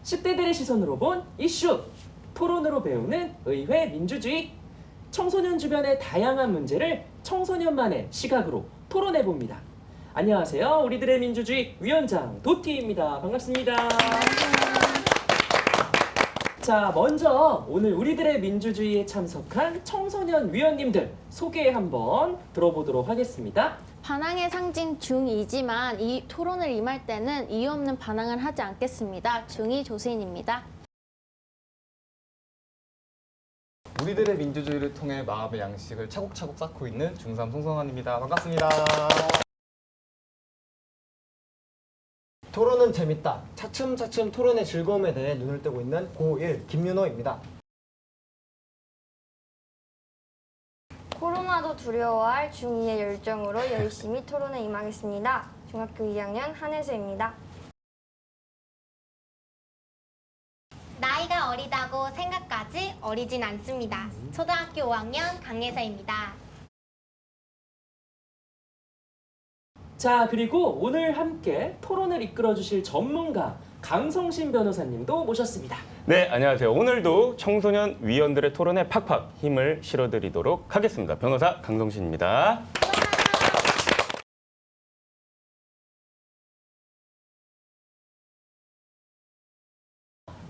10대들의 시선으로 본 이슈, 토론으로 배우는 의회 민주주의. 청소년 주변의 다양한 문제를 청소년만의 시각으로 토론해봅니다. 안녕하세요. 우리들의 민주주의 위원장 도티입니다. 반갑습니다. 자, 먼저 오늘 우리들의 민주주의에 참석한 청소년 위원님들 소개 한번 들어보도록 하겠습니다. 반항의 상징 중2지만 이 토론을 임할 때는 이유 없는 반항을 하지 않겠습니다. 중2 조세인입니다. 우리들의 민주주의를 통해 마음의 양식을 차곡차곡 쌓고 있는 중3 송성환입니다. 반갑습니다. 토론은 재밌다. 차츰차츰 토론의 즐거움에 대해 눈을 뜨고 있는 고1 김윤호입니다. 코로나도 두려워할 중2의 열정으로 열심히 토론에 임하겠습니다. 중학교 2학년 한혜수입니다. 나이가 어리다고 생각까지 어리진 않습니다. 초등학교 5학년 강예서입니다. 자, 그리고 오늘 함께 토론을 이끌어 주실 전문가 강성신 변호사님도 모셨습니다. 네, 안녕하세요. 오늘도 청소년 위원들의 토론에 팍팍 힘을 실어드리도록 하겠습니다. 변호사 강성신입니다.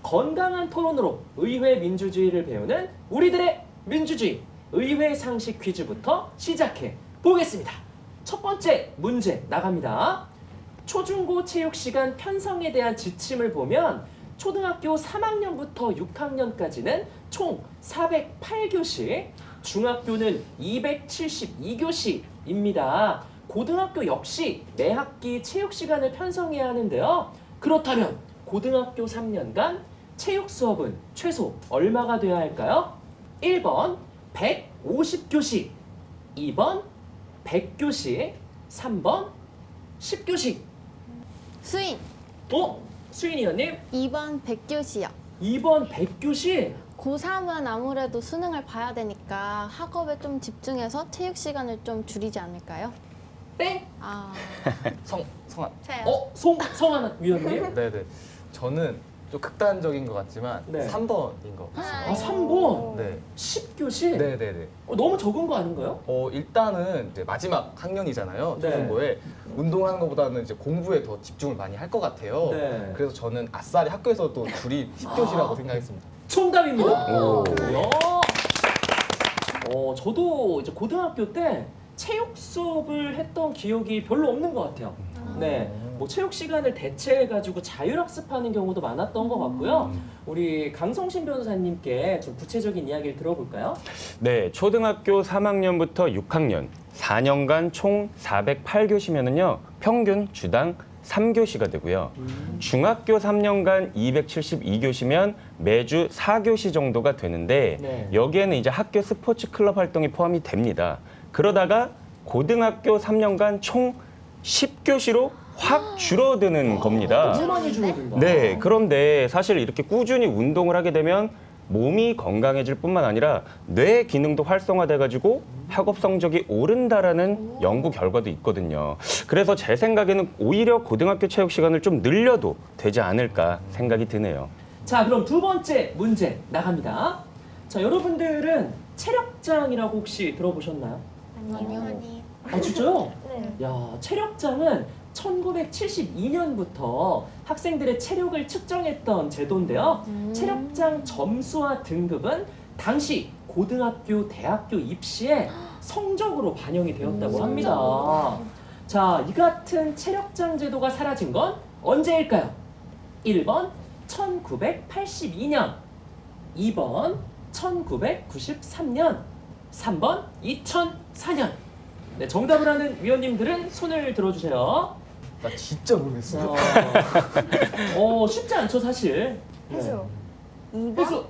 건강한 토론으로 의회 민주주의를 배우는 우리들의 민주주의 의회 상식 퀴즈부터 시작해 보겠습니다. 첫 번째 문제 나갑니다. 초중고 체육 시간 편성에 대한 지침을 보면 초등학교 3학년부터 6학년까지는 총 408교시, 중학교는 272교시입니다. 고등학교 역시 매 학기 체육 시간을 편성해야 하는데요. 그렇다면 고등학교 3년간 체육 수업은 최소 얼마가 돼야 할까요? 1번 150교시, 2번 100교시, 3번 10교시. 수인, 수인 의원님 2번 100교시요. 2번 100교시. 고3은 아무래도 수능을 봐야 되니까 학업에 좀 집중해서 체육 시간을 좀 줄이지 않을까요? 땡. 성환. 저요. 성환 위원님. 네네. 저는 좀 극단적인 것 같지만 네. 3번인 것 같습니다. 3번 네. 10교시. 네네네. 너무 적은 거 아닌가요? 일단은 이제 마지막 학년이잖아요. 네. 초중고에 운동하는 것보다는 이제 공부에 더 집중을 많이 할 것 같아요. 네. 그래서 저는 아싸리 학교에서도 줄이 10교시라고 생각했습니다. 정답입니다. 오. 저도 이제 고등학교 때 체육 수업을 했던 기억이 별로 없는 것 같아요. 네, 뭐 체육 시간을 대체해가지고 자율학습하는 경우도 많았던 것 같고요. 우리 강성신 변호사님께 좀 구체적인 이야기를 들어볼까요? 네, 초등학교 3학년부터 6학년 4년간 총 408교시면은요, 평균 주당 3교시가 되고요. 중학교 3년간 272교시면 매주 4교시 정도가 되는데 네. 여기에는 이제 학교 스포츠 클럽 활동이 포함이 됩니다. 그러다가 고등학교 3년간 총 10교시로 확 줄어드는 겁니다. 너무 많이 줄어든다. 네, 그런데 사실 이렇게 꾸준히 운동을 하게 되면 몸이 건강해질 뿐만 아니라 뇌 기능도 활성화돼가지고 학업 성적이 오른다라는 연구 결과도 있거든요. 그래서 제 생각에는 오히려 고등학교 체육 시간을 좀 늘려도 되지 않을까 생각이 드네요. 자, 그럼 두 번째 문제 나갑니다. 자, 여러분들은 체력장이라고 혹시 들어보셨나요? 아니요. 아, 진짜요? 네. 야, 체력장은 1972년부터 학생들의 체력을 측정했던 제도인데요. 체력장 점수와 등급은 당시 고등학교, 대학교 입시에 성적으로 반영이 되었다고 합니다. 자, 이 같은 체력장 제도가 사라진 건 언제일까요? 1번 1982년, 2번 1993년, 3번 2004년. 네, 정답을 아는 위원님들은 손을 들어주세요. 나 진짜 모르겠어요. 쉽지 않죠, 사실. 혜수. 2번? 혜수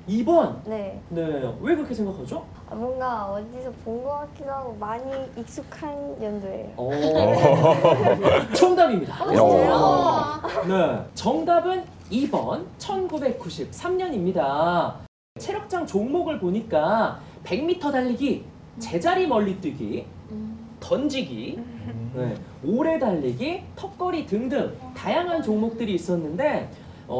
2번. 네. 네, 왜 그렇게 생각하죠? 뭔가 어디서 본 것 같기도 하고 많이 익숙한 연도예요. 정답입니다. 진짜요? 네, 정답은 2번 1993년입니다. 체력장 종목을 보니까 100m 달리기, 제자리 멀리뛰기, 던지기, 네, 오래 달리기, 턱걸이 등등 다양한 종목들이 있었는데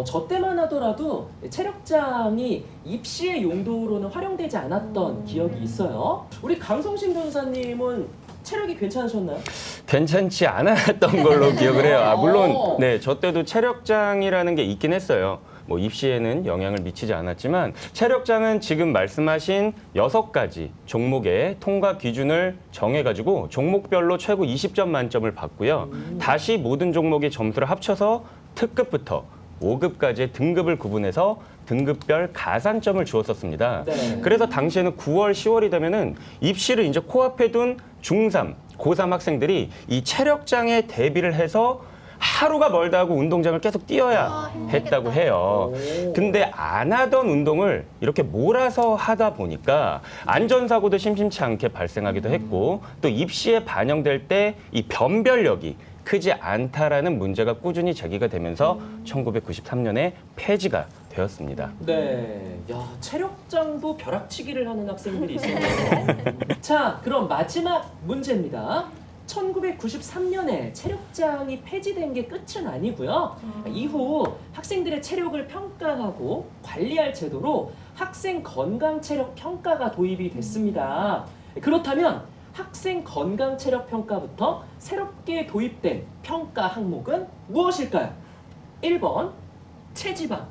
저 때만 하더라도 체력장이 입시의 용도로는 활용되지 않았던 기억이 있어요. 우리 강성신 변호사님은 체력이 괜찮으셨나요? 괜찮지 않았던 걸로 기억을 해요. 물론 네, 저 때도 체력장이라는 게 있긴 했어요. 뭐 입시에는 영향을 미치지 않았지만 체력장은 지금 말씀하신 6가지 종목의 통과 기준을 정해가지고 종목별로 최고 20점 만점을 받고요. 다시 모든 종목의 점수를 합쳐서 특급부터 5급까지의 등급을 구분해서 등급별 가산점을 주었었습니다. 네. 그래서 당시에는 9월, 10월이 되면은 입시를 이제 코앞에 둔 중3, 고3 학생들이 이 체력장에 대비를 해서 하루가 멀다 하고 운동장을 계속 뛰어야 했다고 해요. 근데 안 하던 운동을 이렇게 몰아서 하다 보니까 안전사고도 심심치 않게 발생하기도 했고 또 입시에 반영될 때 이 변별력이 크지 않다라는 문제가 꾸준히 제기가 되면서 1993년에 폐지가 되었습니다. 네. 야, 체력장도 벼락치기를 하는 학생들이 있었네요. 자, 그럼 마지막 문제입니다. 1993년에 체력장이 폐지된 게 끝은 아니고요. 이후 학생들의 체력을 평가하고 관리할 제도로 학생 건강 체력 평가가 도입이 됐습니다. 그렇다면 학생 건강 체력 평가부터 새롭게 도입된 평가 항목은 무엇일까요? 1번 체지방,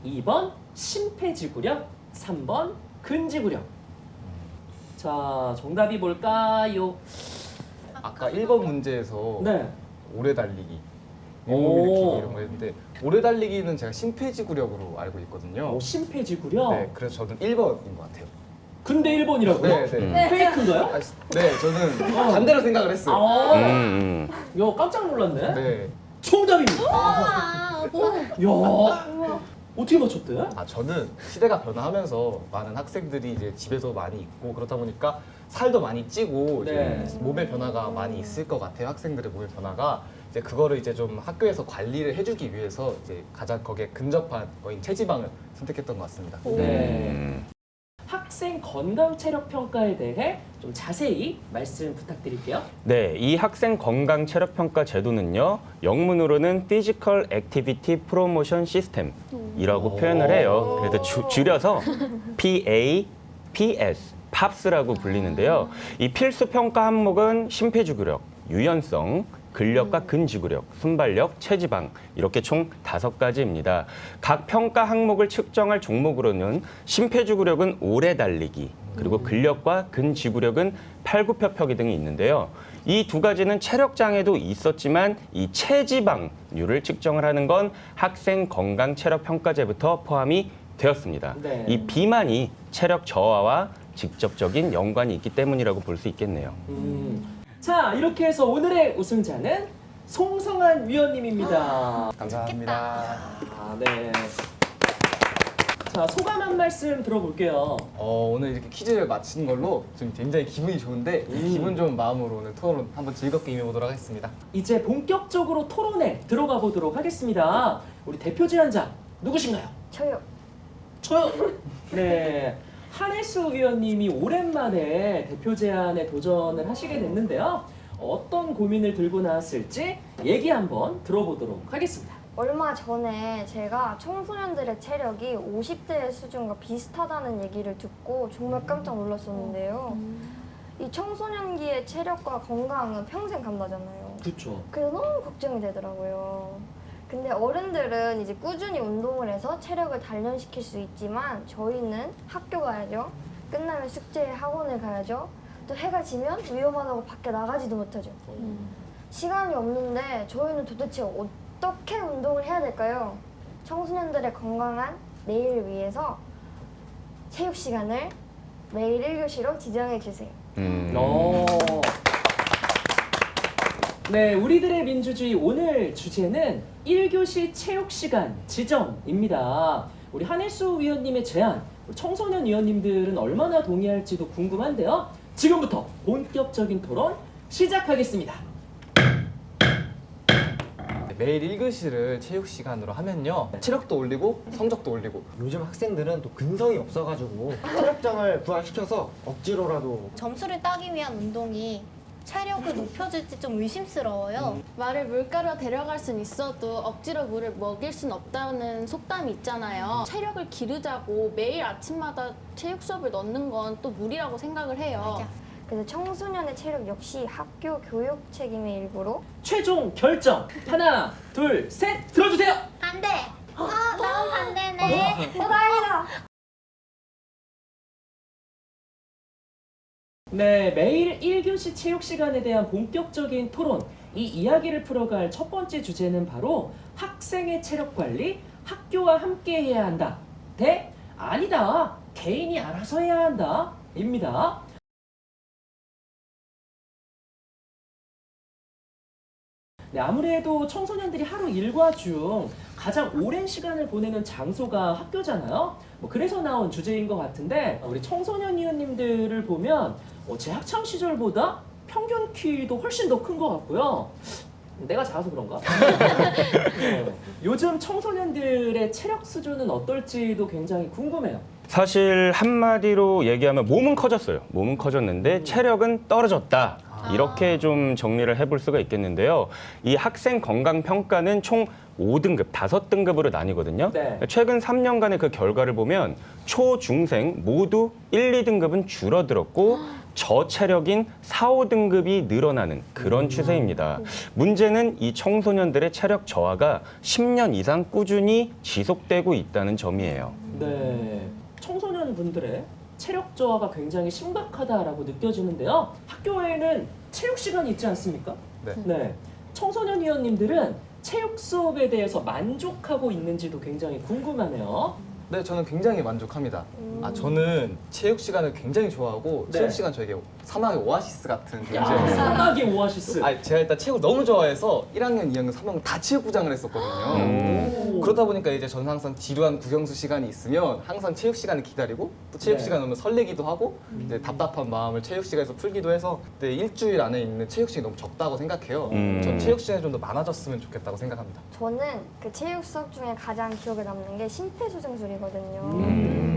2번 심폐지구력, 3번 근지구력. 자, 정답이 뭘까요? 아까 1번 문제에서 네. 오래 달리기, 오. 일으키기 이런 거 했는데 오래 달리기는 제가 심폐지구력으로 알고 있거든요. 심폐지구력. 네, 그래서 저는 1번인 것 같아요. 근데 1번이라고요? 네, 네. 페이크인가요? 아, 네, 저는 반대로 생각을 했어요. 야, 깜짝 놀랐네. 네. 정답입니다. 와, 야, 어떻게 맞췄대? 저는 시대가 변화하면서 많은 학생들이 이제 집에서 많이 있고 그렇다 보니까 살도 많이 찌고 네. 이제 몸의 변화가 많이 있을 것 같아요. 학생들의 몸의 변화가 이제 그거를 이제 좀 학교에서 관리를 해주기 위해서 이제 가장 거기에 근접한 거인 체지방을 선택했던 것 같습니다. 네. 학생 건강 체력 평가에 대해 좀 자세히 말씀 부탁드릴게요. 네, 이 학생 건강 체력 평가 제도는요. 영문으로는 Physical Activity Promotion System이라고 표현을 해요. 그래서 줄여서 PAPS, PAPS라고 불리는데요. 이 필수 평가 항목은 심폐지구력, 유연성, 근력과 근지구력, 순발력, 체지방 이렇게 총 5가지입니다. 각 평가 항목을 측정할 종목으로는 심폐지구력은 오래 달리기, 그리고 근력과 근지구력은 팔굽혀펴기 등이 있는데요. 이 2가지는 체력장애도 있었지만 이 체지방률을 측정을 하는 건 학생 건강 체력 평가제부터 포함이 되었습니다. 네. 이 비만이 체력 저하와 직접적인 연관이 있기 때문이라고 볼 수 있겠네요. 자, 이렇게 해서 오늘의 우승자는 송성한 위원님입니다. 감사합니다. 네. 자, 소감 한 말씀 들어볼게요. 오늘 이렇게 퀴즈를 마친 걸로 지금 굉장히 기분이 좋은데 이 기분 좋은 마음으로 오늘 토론 한번 즐겁게 임해보도록 하겠습니다. 이제 본격적으로 토론에 들어가 보도록 하겠습니다. 우리 대표 제안자 누구신가요? 저요. 저요. 네. 한혜수 위원님이 오랜만에 대표 제안에 도전을 하시게 됐는데요. 어떤 고민을 들고 나왔을지 얘기 한번 들어보도록 하겠습니다. 얼마 전에 제가 청소년들의 체력이 50대의 수준과 비슷하다는 얘기를 듣고 정말 깜짝 놀랐었는데요. 이 청소년기의 체력과 건강은 평생 간다잖아요. 그렇죠. 그래서 너무 걱정이 되더라고요. 근데 어른들은 이제 꾸준히 운동을 해서 체력을 단련시킬 수 있지만 저희는 학교 가야죠. 끝나면 숙제 학원을 가야죠. 또 해가 지면 위험하다고 밖에 나가지도 못하죠. 시간이 없는데 저희는 도대체 어떻게 운동을 해야 될까요? 청소년들의 건강한 내일을 위해서 체육 시간을 매일 1교시로 지정해 주세요. 네, 우리들의 민주주의 오늘 주제는 1교시 체육 시간 지정입니다. 우리 한혜수 위원님의 제안, 청소년 위원님들은 얼마나 동의할지도 궁금한데요. 지금부터 본격적인 토론 시작하겠습니다. 매일 1교시를 체육 시간으로 하면요. 체력도 올리고 성적도 올리고 요즘 학생들은 또 근성이 없어가지고 체력장을 부활시켜서 억지로라도 점수를 따기 위한 운동이 체력을 높여줄지 좀 의심스러워요. 말을 물가로 데려갈 순 있어도 억지로 물을 먹일 순 없다는 속담이 있잖아요. 체력을 기르자고 매일 아침마다 체육 수업을 넣는 건 또 무리라고 생각을 해요. 맞아. 그래서 청소년의 체력 역시 학교 교육 책임의 일부로 최종 결정 하나, 둘, 셋 들어주세요. 반대! 아, 나온 반대네. 다행이다. 네, 매일 1교시 체육 시간에 대한 본격적인 토론. 이 이야기를 풀어갈 첫 번째 주제는 바로 학생의 체력 관리, 학교와 함께 해야 한다. 대 아니다. 개인이 알아서 해야 한다. 입니다. 네, 아무래도 청소년들이 하루 일과 중 가장 오랜 시간을 보내는 장소가 학교잖아요. 뭐 그래서 나온 주제인 것 같은데 우리 청소년 위원님들을 보면 제 학창 시절보다 평균 키도 훨씬 더 큰 것 같고요. 내가 작아서 그런가? 네. 요즘 청소년들의 체력 수준은 어떨지도 굉장히 궁금해요. 사실 한마디로 얘기하면 몸은 커졌어요. 몸은 커졌는데 체력은 떨어졌다. 이렇게 좀 정리를 해볼 수가 있겠는데요. 이 학생 건강 평가는 총 5등급, 5등급으로 나뉘거든요. 네. 최근 3년간의 그 결과를 보면 초, 중생 모두 1, 2등급은 줄어들었고 저체력인 4, 5등급이 늘어나는 그런 추세입니다. 문제는 이 청소년들의 체력 저하가 10년 이상 꾸준히 지속되고 있다는 점이에요. 네, 청소년 분들의 체력 저하가 굉장히 심각하다라고 느껴지는데요. 학교에는 체육 시간이 있지 않습니까? 네. 청소년 위원님들은 체육 수업에 대해서 만족하고 있는지도 굉장히 궁금하네요. 네, 저는 굉장히 만족합니다. 저는 체육 시간을 굉장히 좋아하고 네. 체육 시간 저에게 사막의 오아시스 같은 야, 존재였어요. 사막의 오아시스. 제가 일단 체육을 너무 좋아해서 1학년, 2학년, 3학년 다 체육부장을 했었거든요. 그러다 보니까 이제 저는 항상 지루한 국영수 시간이 있으면 항상 체육 시간을 기다리고 또 체육 네. 시간 오면 설레기도 하고 이제 답답한 마음을 체육 시간에서 풀기도 해서 네, 일주일 안에 있는 체육 시간이 너무 적다고 생각해요. 전 체육 시간이 좀 더 많아졌으면 좋겠다고 생각합니다. 저는 그 체육 수업 중에 가장 기억에 남는 게 심폐소생술이거든요.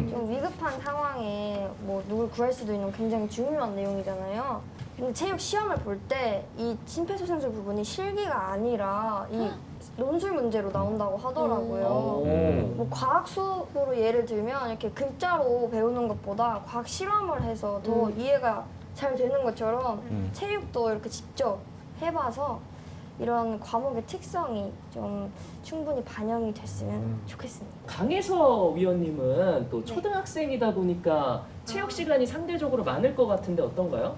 좀 위급한 상황에 뭐 누굴 구할 수도 있는 굉장히 중요한 내용이잖아요. 근데 체육 시험을 볼 때 이 심폐소생술 부분이 실기가 아니라 이 논술 문제로 나온다고 하더라고요. 뭐 과학 수업으로 예를 들면 이렇게 글자로 배우는 것보다 과학 실험을 해서 더 이해가 잘 되는 것처럼 체육도 이렇게 직접 해봐서 이런 과목의 특성이 좀 충분히 반영이 됐으면 좋겠습니다. 강혜서 위원님은 또 초등학생이다 보니까 체육 시간이 상대적으로 많을 것 같은데 어떤가요?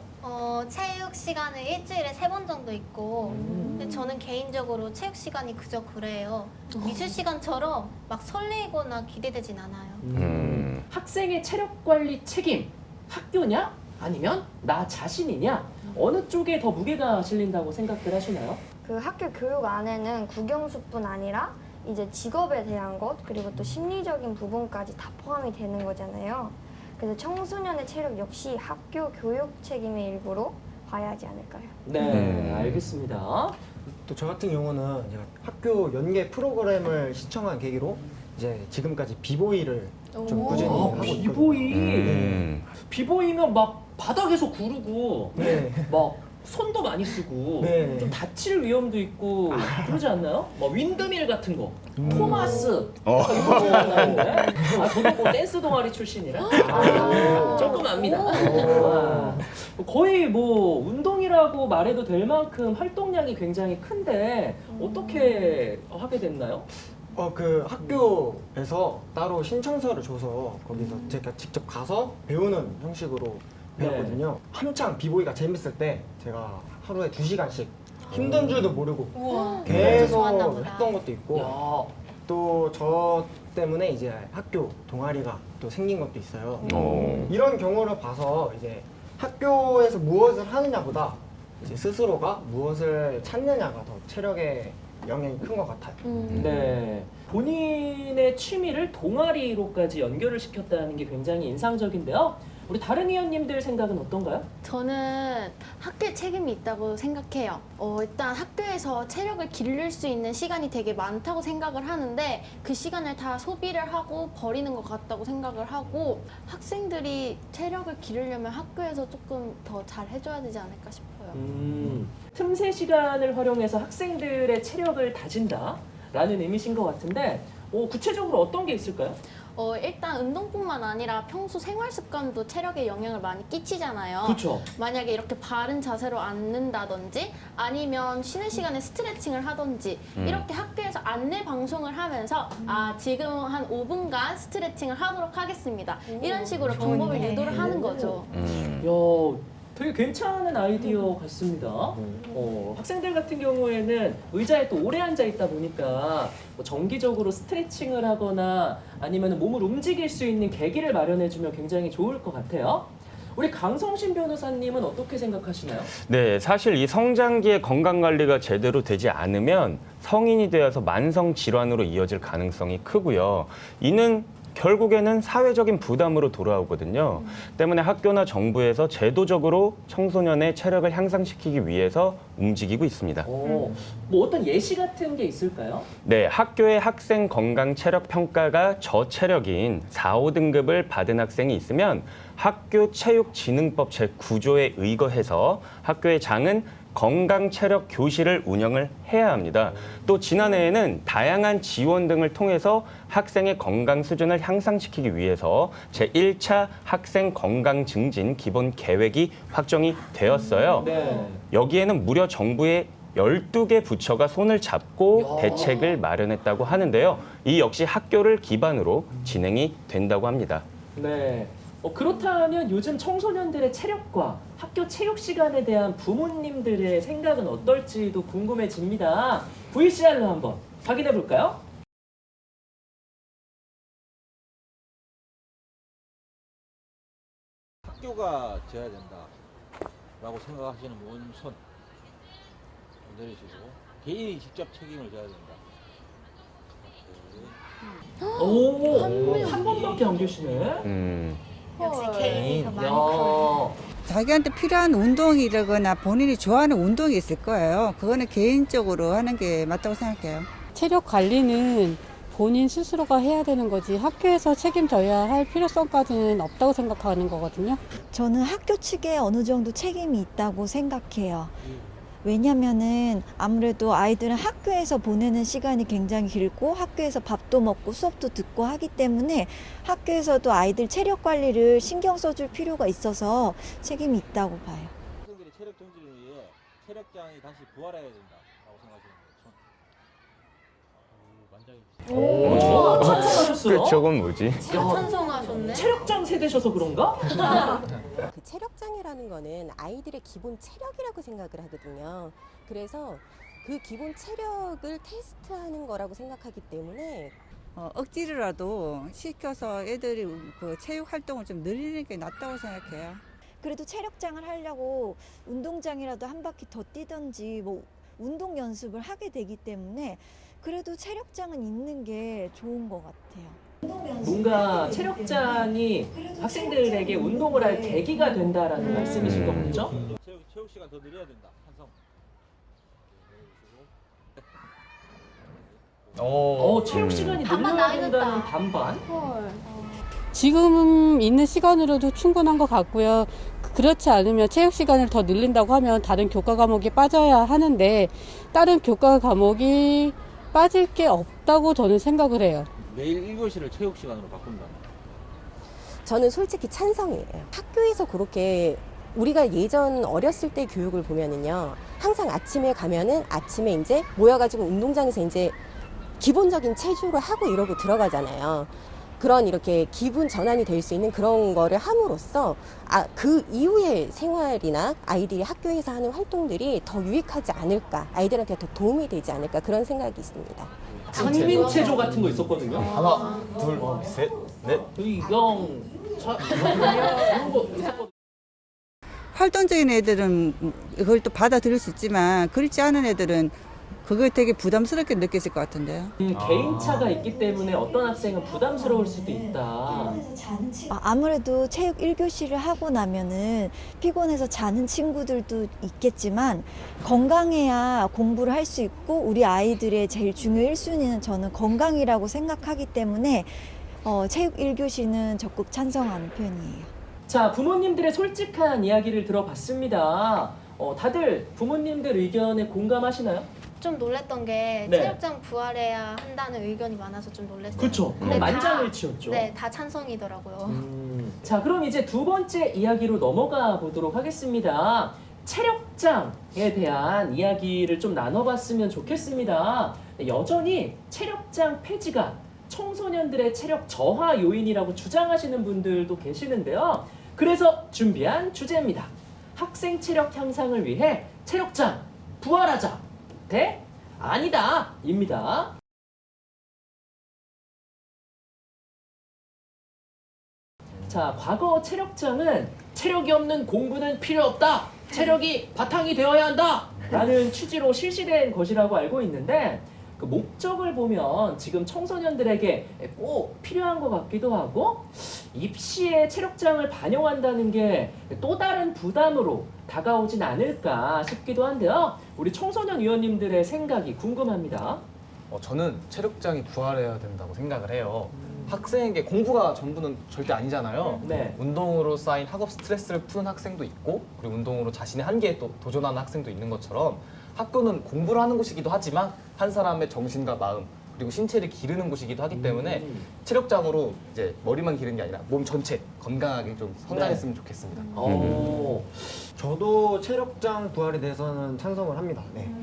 체육 시간을 일주일에 3번 정도 있고 근데 저는 개인적으로 체육 시간이 그저 그래요. 미술 시간처럼 막 설레거나 기대되진 않아요. 학생의 체력 관리 책임, 학교냐? 아니면 나 자신이냐? 어느 쪽에 더 무게가 실린다고 생각들 하시나요? 그 학교 교육 안에는 국영수뿐 아니라 이제 직업에 대한 것 그리고 또 심리적인 부분까지 다 포함이 되는 거잖아요. 그래서 청소년의 체력 역시 학교 교육 책임의 일부로 봐야 하지 않을까요? 네, 알겠습니다. 또 저 같은 경우는 제가 학교 연계 프로그램을 신청한 계기로 이제 지금까지 비보이를 좀 꾸준히 하고 있거든요. 비보이. 비보이면 막 바닥에서 구르고 네. 막 손도 많이 쓰고 네. 좀 다칠 위험도 있고 그러지 않나요? 뭐 윈드밀 같은 거, 토마스 이런 거 생각나는데 저도 뭐 댄스 동아리 출신이라 조금 압니다. 거의 뭐 운동이라고 말해도 될 만큼 활동량이 굉장히 큰데 어떻게 하게 됐나요? 그 학교에서 따로 신청서를 줘서 거기서 제가 직접 가서 배우는 형식으로 배웠거든요. 한창 비보이가 재밌을 때 제가 하루에 2시간씩 힘든 줄도 모르고 우와. 계속 좋았나 보다. 했던 것도 있고 야, 또 저 때문에 이제 학교 동아리가 또 생긴 것도 있어요. 어. 이런 경우를 봐서 이제 학교에서 무엇을 하느냐보다 이제 스스로가 무엇을 찾느냐가 더 체력에 영향이 큰 것 같아요. 네. 본인의 취미를 동아리로까지 연결을 시켰다는 게 굉장히 인상적인데요. 우리 다른 위원님들 생각은 어떤가요? 저는 학교에 책임이 있다고 생각해요. 일단 학교에서 체력을 기를 수 있는 시간이 되게 많다고 생각을 하는데 그 시간을 다 소비를 하고 버리는 것 같다고 생각을 하고 학생들이 체력을 기르려면 학교에서 조금 더 잘 해줘야 되지 않을까 싶어요. 틈새 시간을 활용해서 학생들의 체력을 다진다라는 의미신 것 같은데 구체적으로 어떤 게 있을까요? 일단 운동뿐만 아니라 평소 생활 습관도 체력에 영향을 많이 끼치잖아요. 그렇죠. 만약에 이렇게 바른 자세로 앉는다든지 아니면 쉬는 시간에 스트레칭을 하든지 이렇게 학교에서 안내 방송을 하면서 지금 한 5분간 스트레칭을 하도록 하겠습니다. 이런 식으로 방법을 유도를 하는 거죠. 야, 되게 괜찮은 아이디어 같습니다. 학생들 같은 경우에는 의자에 또 오래 앉아 있다 보니까 뭐 정기적으로 스트레칭을 하거나 아니면 몸을 움직일 수 있는 계기를 마련해주면 굉장히 좋을 것 같아요. 우리 강성신 변호사님은 어떻게 생각하시나요? 네, 사실 이 성장기의 건강 관리가 제대로 되지 않으면 성인이 되어서 만성 질환으로 이어질 가능성이 크고요. 이는 결국에는 사회적인 부담으로 돌아오거든요. 때문에 학교나 정부에서 제도적으로 청소년의 체력을 향상시키기 위해서 움직이고 있습니다. 뭐 어떤 예시 같은 게 있을까요? 네, 학교의 학생 건강 체력 평가가 저체력인 4, 5등급을 받은 학생이 있으면 학교 체육진흥법 제9조에 의거해서 학교의 장은 건강 체력 교실을 운영을 해야 합니다. 또 지난해에는 다양한 지원 등을 통해서 학생의 건강 수준을 향상시키기 위해서 제1차 학생 건강 증진 기본 계획이 확정이 되었어요. 네. 여기에는 무려 정부의 12개 부처가 손을 잡고 대책을 마련했다고 하는데요. 이 역시 학교를 기반으로 진행이 된다고 합니다. 네. 그렇다면 요즘 청소년들의 체력과 학교 체육 시간에 대한 부모님들의 생각은 어떨지도 궁금해집니다. VCR로 한번 확인해 볼까요? 학교가 져야 된다라고 생각하시는 분 손 내리시고 개인이 직접 책임을 져야 된다. 한 번밖에 안 계시네. 역시 개인이 더 많이 야. 커요. 자기한테 필요한 운동이라거나 본인이 좋아하는 운동이 있을 거예요. 그거는 개인적으로 하는 게 맞다고 생각해요. 체력 관리는 본인 스스로가 해야 되는 거지 학교에서 책임져야 할 필요성까지는 없다고 생각하는 거거든요. 저는 학교 측에 어느 정도 책임이 있다고 생각해요. 왜냐면은 아무래도 아이들은 학교에서 보내는 시간이 굉장히 길고 학교에서 밥도 먹고 수업도 듣고 하기 때문에 학교에서도 아이들 체력 관리를 신경 써줄 필요가 있어서 책임이 있다고 봐요. 학생들이 체력 정지를 위해 체력장이 다시 부활해야 된다라고 생각하시는 거예요. 찬성하셨어요? 저건 뭐지? 찬성하셨네. 체력장 세대셔서 그런가? 그 체력장애라는 거는 아이들의 기본 체력이라고 생각을 하거든요. 그래서 그 기본 체력을 테스트하는 거라고 생각하기 때문에 억지로라도 시켜서 애들이 그 체육 활동을 좀 늘리는 게 낫다고 생각해요. 그래도 체력장을 하려고 운동장이라도 한 바퀴 더 뛰던지 뭐 운동 연습을 하게 되기 때문에 그래도 체력장은 있는 게 좋은 것 같아요. 뭔가 체력장이 학생들에게 운동을 할 계기가 된다라는 말씀이신 거죠? 체육 시간 더 늘려야 된다. 한성. 체육 시간이 반반 늘려야 나뉘었다. 된다는 반반? 지금 있는 시간으로도 충분한 것 같고요. 그렇지 않으면 체육 시간을 더 늘린다고 하면 다른 교과 과목이 빠져야 하는데 다른 교과 과목이 빠질 게 없다고 저는 생각을 해요. 매일 1교시를 체육 시간으로 바꾼다. 저는 솔직히 찬성이에요. 학교에서 그렇게 우리가 예전 어렸을 때 교육을 보면은요, 항상 아침에 가면은 아침에 이제 모여가지고 운동장에서 이제 기본적인 체조를 하고 이러고 들어가잖아요. 그런 이렇게 기분 전환이 될 수 있는 그런 거를 함으로써 그 이후의 생활이나 아이들이 학교에서 하는 활동들이 더 유익하지 않을까, 아이들한테 더 도움이 되지 않을까 그런 생각이 있습니다. 장민 체조 같은 거 있었거든요. 하나, 둘, 셋, 넷. 이런 거 있었거든요. 활동적인 애들은 그걸 또 받아들일 수 있지만 그렇지 않은 애들은 그게 되게 부담스럽게 느꼈을 것 같은데요. 개인차가 있기 때문에 어떤 학생은 부담스러울 수도 있다. 아무래도 체육 1교시를 하고 나면은 피곤해서 자는 친구들도 있겠지만 건강해야 공부를 할 수 있고 우리 아이들의 제일 중요 1순위는 저는 건강이라고 생각하기 때문에 체육 1교시는 적극 찬성하는 편이에요. 자, 부모님들의 솔직한 이야기를 들어봤습니다. 다들 부모님들 의견에 공감하시나요? 좀 놀랬던 게 네. 체력장 부활해야 한다는 의견이 많아서 좀 놀랐어요. 그렇죠. 근데 다- 만장일치였죠. 네, 다 찬성이더라고요. 자, 그럼 이제 두 번째 이야기로 넘어가 보도록 하겠습니다. 체력장에 대한 이야기를 좀 나눠봤으면 좋겠습니다. 여전히 체력장 폐지가 청소년들의 체력 저하 요인이라고 주장하시는 분들도 계시는데요. 그래서 준비한 주제입니다. 학생 체력 향상을 위해 체력장 부활하자 대 아니다 입니다. 자, 과거 체력장은 체력이 없는 공부는 필요 없다. 체력이 바탕이 되어야 한다. 라는 취지로 실시된 것이라고 알고 있는데 그 목적을 보면 지금 청소년들에게 꼭 필요한 것 같기도 하고 입시에 체력장을 반영한다는 게 또 다른 부담으로 다가오진 않을까 싶기도 한데요. 우리 청소년 위원님들의 생각이 궁금합니다. 저는 체력장이 부활해야 된다고 생각을 해요. 학생에게 공부가 전부는 절대 아니잖아요. 네. 운동으로 쌓인 학업 스트레스를 푸는 학생도 있고 그리고 운동으로 자신의 한계에 또 도전하는 학생도 있는 것처럼 학교는 공부를 하는 곳이기도 하지만 한 사람의 정신과 마음 그리고 신체를 기르는 곳이기도 하기 때문에 체력장으로 이제 머리만 기르는 게 아니라 몸 전체 건강하게 좀 성장했으면 좋겠습니다. 저도 체력장 부활에 대해서는 찬성을 합니다. 네.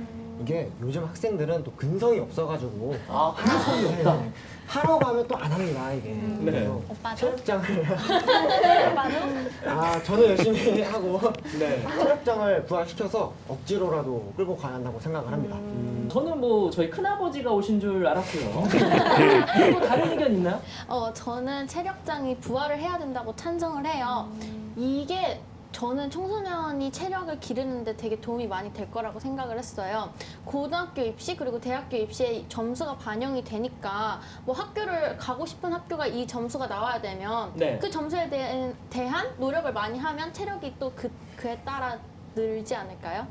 이게 요즘 학생들은 또 근성이 없어가지고 근성이 없다. 네. 하러 가면 또 안 합니다 이게. 그래서 오빠도? 체력장을 오빠도? 저는 열심히 하고 네. 체력장을 부활시켜서 억지로라도 끌고 가야 한다고 생각을 합니다. 저는 뭐 저희 큰아버지가 오신 줄 알았고요. 또 다른 의견 있나요? 저는 체력장이 부활을 해야 된다고 찬성을 해요. 이게 저는 청소년이 체력을 기르는데 되게 도움이 많이 될 거라고 생각을 했어요. 고등학교 입시 그리고 대학교 입시에 점수가 반영이 되니까 뭐 학교를 가고 싶은 학교가 이 점수가 나와야 되면 네. 그 점수에 대한 노력을 많이 하면 체력이 또 그에 따라 늘지 않을까요?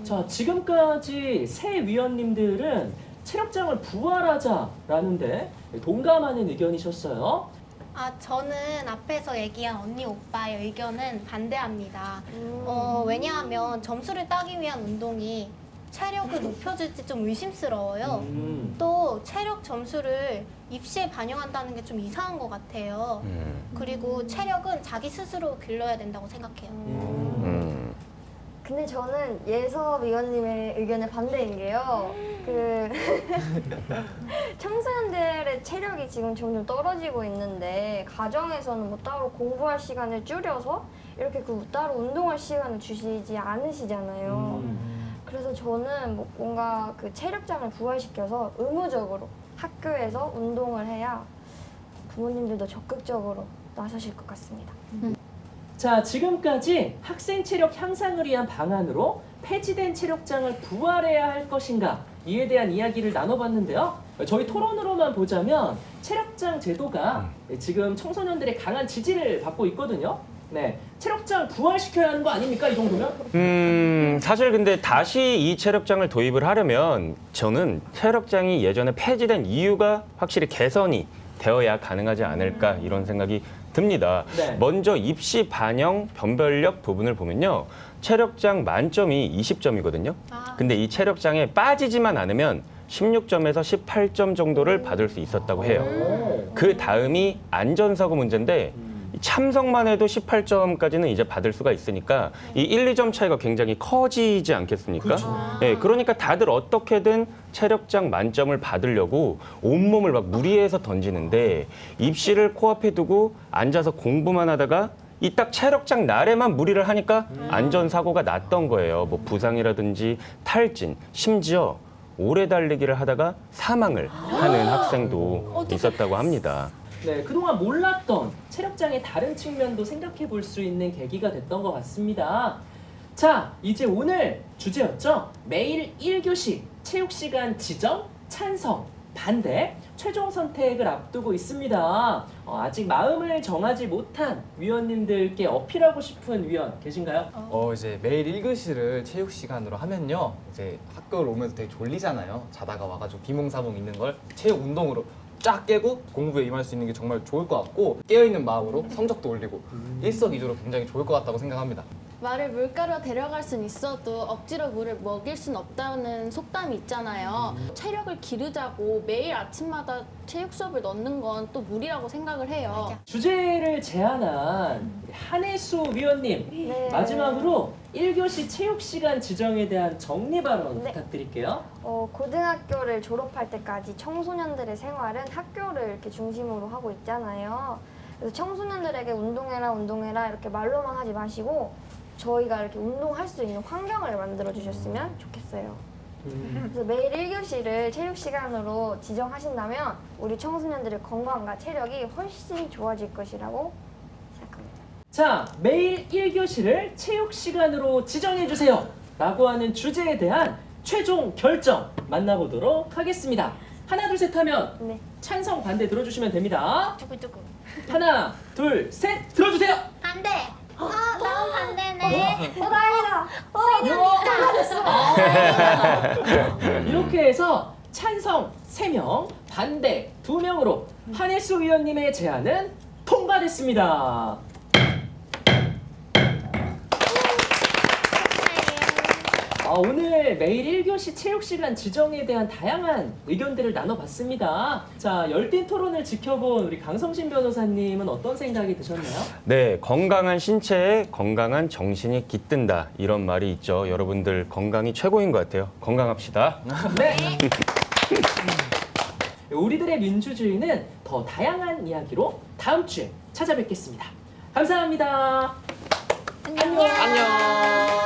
자, 지금까지 세 위원님들은 체력장을 부활하자라는데 동감하는 의견이셨어요. 저는 앞에서 얘기한 언니 오빠의 의견은 반대합니다. 왜냐하면 점수를 따기 위한 운동이 체력을 높여줄지 좀 의심스러워요. 또 체력 점수를 입시에 반영한다는 게 좀 이상한 것 같아요. 그리고 체력은 자기 스스로 길러야 된다고 생각해요. 근데 저는 예섭 위원님의 의견에 반대인 게요. 청소년들의 체력이 지금 점점 떨어지고 있는데 가정에서는 뭐 따로 공부할 시간을 줄여서 이렇게 따로 운동할 시간을 주시지 않으시잖아요. 그래서 저는 뭔가 체력장을 부활시켜서 의무적으로 학교에서 운동을 해야 부모님들도 적극적으로 나서실 것 같습니다. 자, 지금까지 학생 체력 향상을 위한 방안으로 폐지된 체력장을 부활해야 할 것인가 이에 대한 이야기를 나눠봤는데요. 저희 토론으로만 보자면 체력장 제도가 지금 청소년들의 강한 지지를 받고 있거든요. 네, 체력장 부활시켜야 하는 거 아닙니까? 이 정도면? 사실 근데 다시 이 체력장을 도입을 하려면 저는 체력장이 예전에 폐지된 이유가 확실히 개선이 되어야 가능하지 않을까 이런 생각이 듭니다. 네. 먼저 입시 반영 변별력 부분을 보면요. 체력장 만점이 20점이거든요. 근데 이 체력장에 빠지지만 않으면 16점에서 18점 정도를 받을 수 있었다고 해요. 그 다음이 안전사고 문제인데 참석만 해도 18점까지는 이제 받을 수가 있으니까 이 1, 2점 차이가 굉장히 커지지 않겠습니까? 예, 그러니까 다들 어떻게든 체력장 만점을 받으려고 온몸을 막 무리해서 던지는데 입시를 코앞에 두고 앉아서 공부만 하다가 이 딱 체력장 날에만 무리를 하니까 안전사고가 났던 거예요. 뭐 부상이라든지 탈진, 심지어 오래 달리기를 하다가 사망을 하는 학생도 있었다고 합니다. 네, 그동안 몰랐던 체력장의 다른 측면도 생각해 볼 수 있는 계기가 됐던 것 같습니다. 자, 이제 오늘 주제였죠. 매일 1교시 체육시간 지정, 찬성, 반대, 최종 선택을 앞두고 있습니다. 아직 마음을 정하지 못한 위원님들께 어필하고 싶은 위원 계신가요? 이제 매일 1교시를 체육 시간으로 하면요. 이제 학교를 오면서 되게 졸리잖아요. 자다가 와가지고 비몽사몽 있는 걸 체육 운동으로 쫙 깨고 공부에 임할 수 있는 게 정말 좋을 것 같고 깨어있는 마음으로 성적도 올리고 일석이조로 굉장히 좋을 것 같다고 생각합니다. 말을 물가로 데려갈 순 있어도 억지로 물을 먹일 순 없다는 속담이 있잖아요. 체력을 기르자고 매일 아침마다 체육 수업을 넣는 건 또 무리라고 생각을 해요. 주제를 제안한 우리 한혜수 위원님, 네. 마지막으로 1교시 체육시간 지정에 대한 정리 발언 네. 부탁드릴게요. 고등학교를 졸업할 때까지 청소년들의 생활은 학교를 이렇게 중심으로 하고 있잖아요. 그래서 청소년들에게 운동해라 이렇게 말로만 하지 마시고 저희가 이렇게 운동할 수 있는 환경을 만들어 주셨으면 좋겠어요. 그래서 매일 1교시를 체육 시간으로 지정하신다면 우리 청소년들의 건강과 체력이 훨씬 좋아질 것이라고 생각합니다. 자, 매일 1교시를 체육시간으로 지정해주세요 라고 하는 주제에 대한 최종 결정 만나보도록 하겠습니다. 하나, 둘, 셋 하면 네. 찬성, 반대 들어주시면 됩니다. 두구두구. 하나, 둘, 셋 들어주세요. 반대. 나온 반대네. 다행이다. 이렇게 해서 찬성 3명, 반대 2명으로 한혜수 위원님의 제안은 통과됐습니다. 오늘 매일 1교시 체육시간 지정에 대한 다양한 의견들을 나눠봤습니다. 자, 열띤 토론을 지켜본 우리 강성신 변호사님은 어떤 생각이 드셨나요? 네, 건강한 신체에 건강한 정신이 깃든다. 이런 말이 있죠. 여러분들 건강이 최고인 것 같아요. 건강합시다. 네. 우리들의 민주주의는 더 다양한 이야기로 다음 주에 찾아뵙겠습니다. 감사합니다. 안녕.